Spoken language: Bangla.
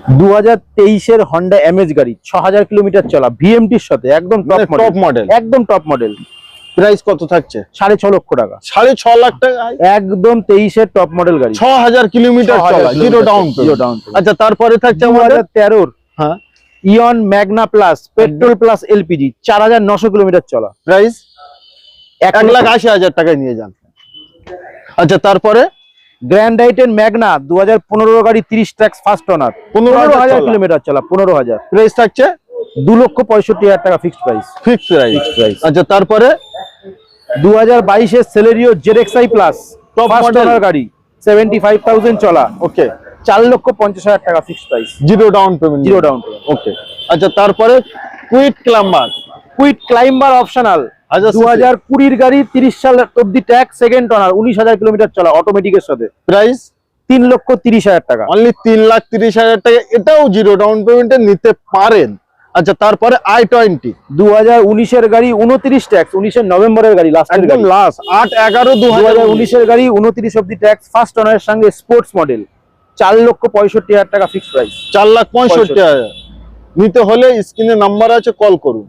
2023-এর হন্ডা এমএজ গাড়ি, 6000 কিলোমিটার চলা, ভিএমটির সাথে, একদম টপ মডেল, একদম টপ মডেল। প্রাইস কত থাকছে? 6.5 লক্ষ টাকা। 6.5 লাখ টাকা, একদম 23-এর টপ মডেল গাড়ি, 6000 কিলোমিটার চলা, জিরো ডাউন। আচ্ছা, তারপরে থাকছে আমাদের 2013-র হ্যাঁ Eon Magna plus, petrol plus LPG, 4900 kilometre চলা, প্রাইস 1,80,000 টাকায় নিয়ে যান। আচ্ছা, তারপরে গ্র্যান্ড আইটেন ম্যাগনা 2015 গাড়ি, 30 ট্র্যাক্স ফার্স্ট ওনার, 15,000 কিলোমিটার চলা, 15,000। প্রাইস থাকছে 2,65,000 টাকা ফিক্সড প্রাইস। Fixed price. আচ্ছা, তারপরে 2022-এর Celerio ZXI plus, top model গাড়ি, 75,000 চলা, ওকে, 4,50,000 টাকা fixed price, zero down payment. Zero down payment. Okay. আচ্ছা, তারপরে কুইক ক্লাইম্বার অপশনাল, 2020-র গাড়ি, 30 সাল অব্দি ট্যাক্স, সেকেন্ড ওনার, 19,000 কিলোমিটার চলা, অটোমেটিকের সাথে, প্রাইস 3,30,000 টাকা, অনলি 3,30,000 টাকা। এটাও জিরো ডাউন পেমেন্টে নিতে পারেন। আচ্ছা, তারপরে i20 2019-এর গাড়ি, 29 ট্যাক্স, 19 নভেম্বরের গাড়ি, একদম লাস্ট 8/11/2019 গাড়ি, 29 অব্দি ট্যাক্স, ফার্স্ট ওনারের সঙ্গে স্পোর্টস মডেল, 4,65,000 টাকা ফিক্সড প্রাইস, 4,65,000 নিতে হলে স্ক্রিনে নাম্বার আছে, কল করুন।